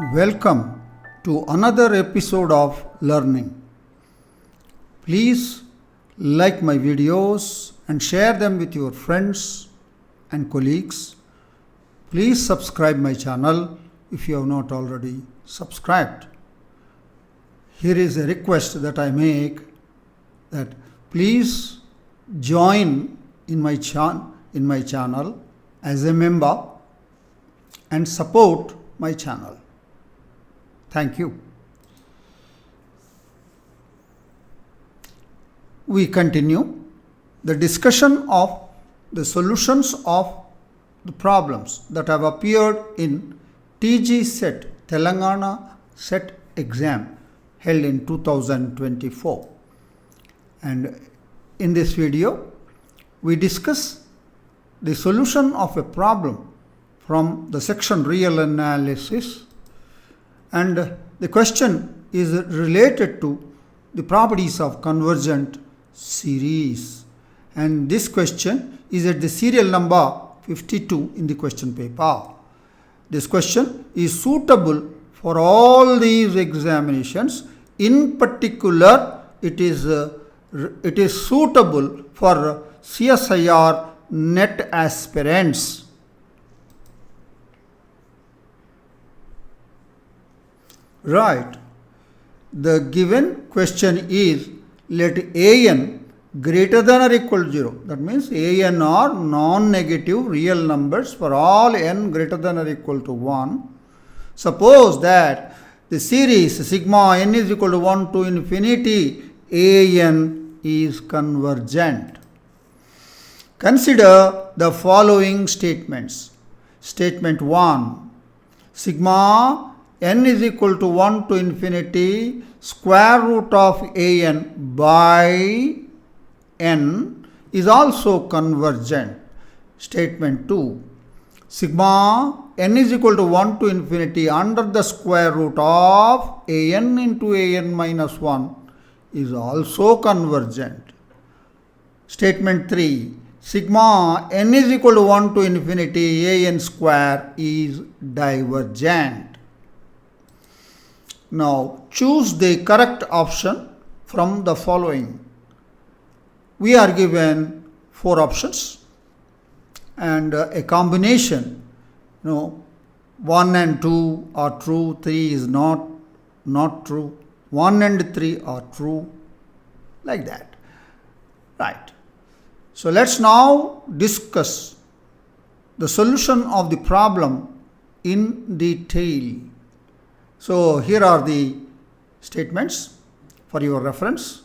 Welcome to another episode of Learning. Please like my videos and share them with your friends and colleagues. Please subscribe my channel if you have not already subscribed. Here is a request that I make that please join in my channel as a member and support my channel. Thank you. We continue the discussion of the solutions of the problems that have appeared in TG set Telangana set exam held in 2024. And in this video, we discuss the solution of a problem from the section Real Analysis. And the question is related to the properties of convergent series. And this question is at the serial number 52 in the question paper. This question is suitable for all these examinations. In particular, it is suitable for CSIR net aspirants. Right. The given question is, let an greater than or equal to 0. That means an are non-negative real numbers for all n greater than or equal to 1. Suppose that the series sigma n is equal to 1 to infinity an is convergent. Consider the following statements. Statement 1. Sigma n is equal to 1 to infinity square root of an by n is also convergent. Statement 2. Sigma n is equal to 1 to infinity under the square root of an into an minus 1 is also convergent. Statement 3. Sigma n is equal to 1 to infinity an square is divergent. Now choose the correct option from the following. We are given 4 options and a combination. 1 and 2 are true, 3 is not true, 1 and 3 are true, like that. Right. So let's now discuss the solution of the problem in detail. So here are the statements for your reference.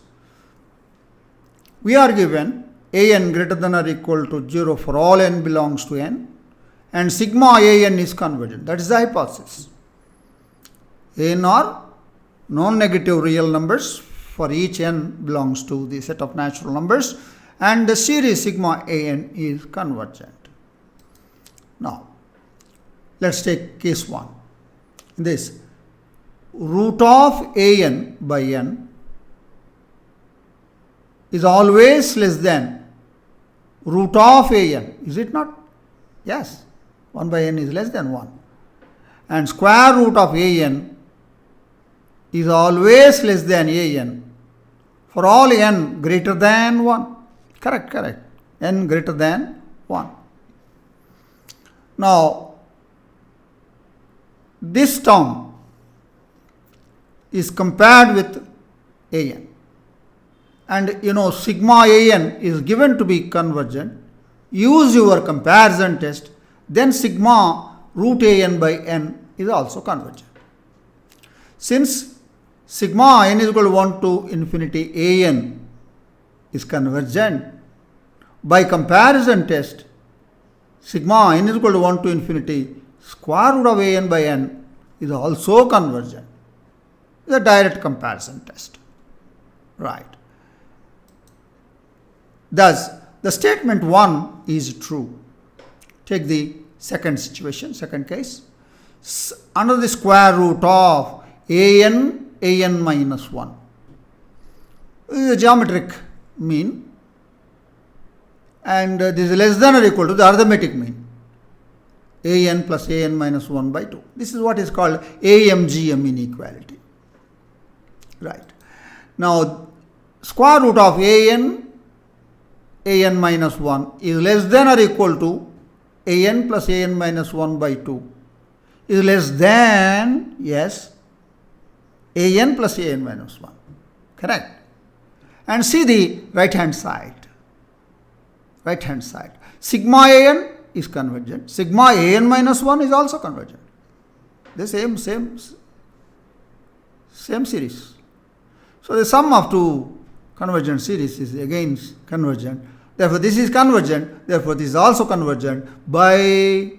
We are given an greater than or equal to 0 for all n belongs to n and sigma an is convergent. That is the hypothesis. N are non-negative real numbers for each n belongs to the set of natural numbers and the series sigma an is convergent. Now let's take case 1. In this, root of an by n is always less than root of an, is it not? Yes, 1 by n is less than 1. And square root of an is always less than an for all n greater than 1. Correct. N greater than 1. Now, this term is compared with an. And sigma an is given to be convergent. Use your comparison test. Then sigma root an by n is also convergent. Since sigma n is equal to 1 to infinity an is convergent, by comparison test, sigma n is equal to 1 to infinity square root of an by n is also convergent. The direct comparison test. Right. Thus, the statement 1 is true. Take the second situation, second case. Under the square root of an minus 1. This is a geometric mean and this is less than or equal to the arithmetic mean. an plus an minus 1 by 2. This is what is called AMGM inequality. Right. Now, square root of an minus 1 is less than or equal to an plus an minus 1 by 2 is less than, yes, an plus an minus 1. Correct. And see the right hand side. Right hand side. Sigma an is convergent. Sigma an minus 1 is also convergent. The same series. So the sum of two convergent series is again convergent. Therefore, this is convergent. Therefore, this is also convergent by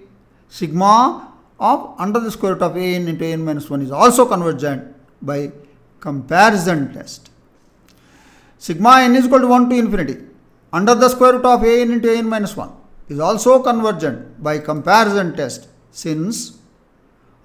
sigma of under the square root of an into an minus 1 is also convergent by comparison test. Sigma n is equal to 1 to infinity under the square root of an into an minus 1 is also convergent by comparison test, since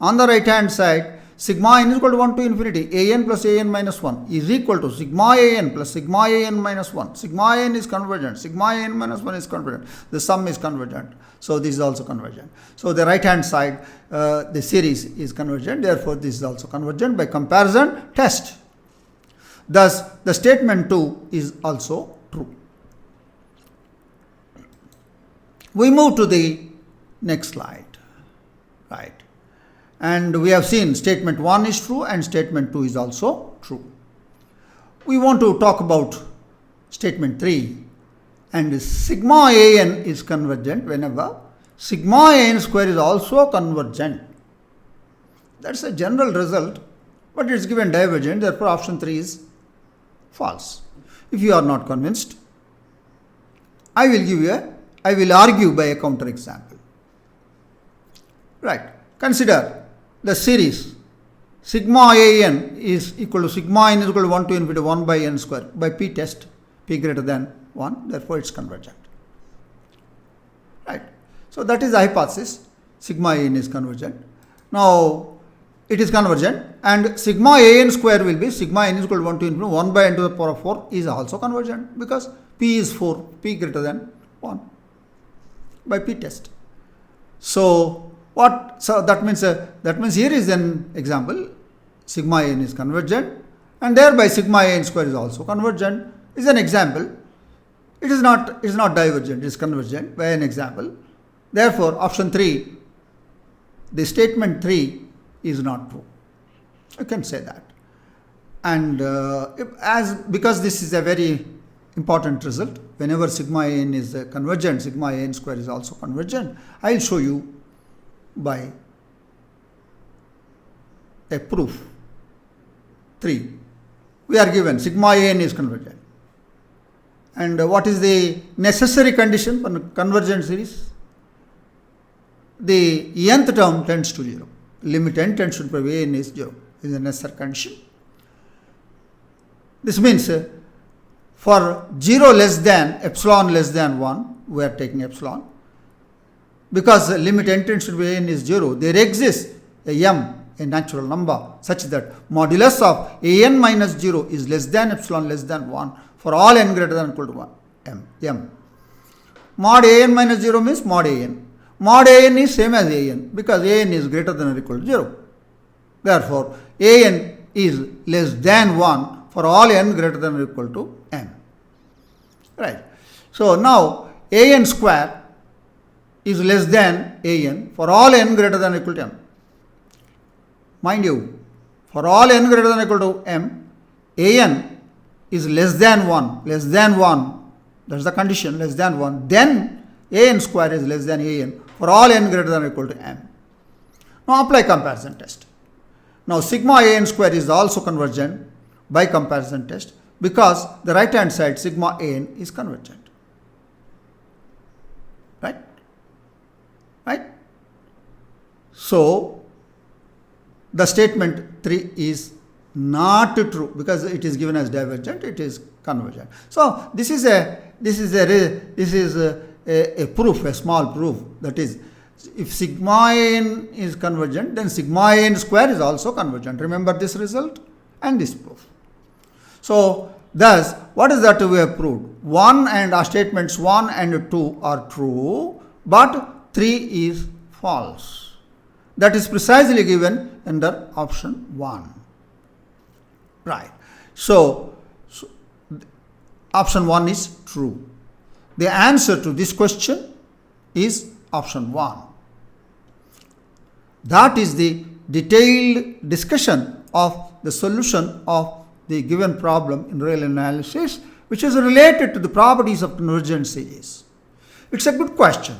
on the right hand side sigma n is equal to 1 to infinity an plus an minus 1 is equal to sigma an plus sigma an minus 1. Sigma n is convergent, sigma n minus 1 is convergent, the sum is convergent. So this is also convergent. So the right hand side, the series is convergent, therefore this is also convergent by comparison test. Thus the statement 2 is also true. We move to the next slide. Right. And we have seen statement 1 is true and statement 2 is also true. We want to talk about statement 3, and sigma an is convergent whenever sigma an square is also convergent. That's a general result, but it's given divergent, therefore option 3 is false. If you are not convinced, I will argue by a counter example. Right. Consider the series sigma an is equal to sigma n is equal to 1 to infinity 1 by n square by p test, p greater than 1, therefore it's convergent. Right. So that is the hypothesis. Sigma n is convergent. Now it is convergent, and sigma an square will be sigma n is equal to 1 to infinity 1 by n to the power of 4 is also convergent because p is 4, p greater than 1 by p test. So what? So that means here is an example. Sigma n is convergent, and thereby sigma n square is also convergent. Is an example. It is not divergent. It is convergent by an example. Therefore, option 3, the statement 3 is not true. You can say that. And because this is a very important result, whenever sigma n is convergent, sigma n square is also convergent. I will show you by a proof. 3. We are given sigma n is convergent. And what is the necessary condition for convergent series? The nth term tends to 0. Limit n tends to n is 0 is a necessary condition. This means for 0 less than epsilon less than 1, we are taking epsilon. Because limit n tends to n is 0, there exists a m, a natural number, such that modulus of an minus 0 is less than epsilon less than 1 for all n greater than or equal to 1, m. Mod an minus 0 means mod an. Mod an is same as an because an is greater than or equal to 0. Therefore, an is less than 1 for all n greater than or equal to m. Right. So now an square is less than an for all n greater than or equal to m. Mind you, for all n greater than or equal to m, an is less than 1, that's the condition, less than 1, then an square is less than an for all n greater than or equal to m. Now apply comparison test. Now sigma an square is also convergent by comparison test because the right hand side sigma an is convergent. Right? So the statement 3 is not true because it is given as divergent, it is convergent. So this is a proof, a small proof, that is, if sigma n is convergent, then sigma n square is also convergent. Remember this result and this proof. So thus, what is that we have proved? 1 and our statements 1 and 2 are true, but 3 is false. That is precisely given under option 1. Right. So option 1 is true. The answer to this question is option 1. That is the detailed discussion of the solution of the given problem in real analysis, which is related to the properties of convergent series. It's a good question,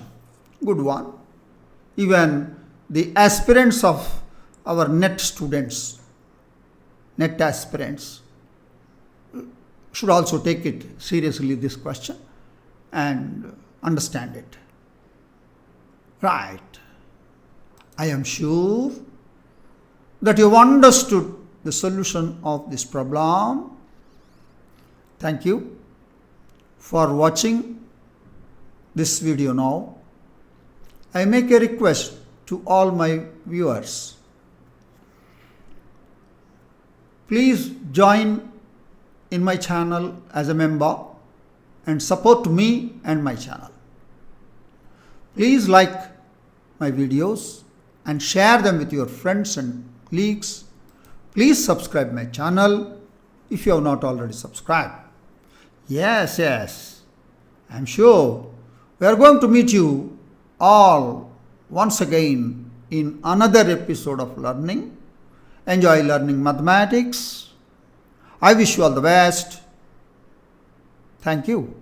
good one. Even the aspirants of our NET students, NET aspirants, should also take it seriously, this question, and understand it. Right. I am sure that you have understood the solution of this problem. Thank you for watching this video now. I make a request to all my viewers. Please join in my channel as a member and support me and my channel. Please like my videos and share them with your friends and colleagues. Please subscribe my channel if you have not already subscribed. Yes, I'm sure we are going to meet you all once again in another episode of learning. Enjoy learning mathematics. I wish you all the best. Thank you.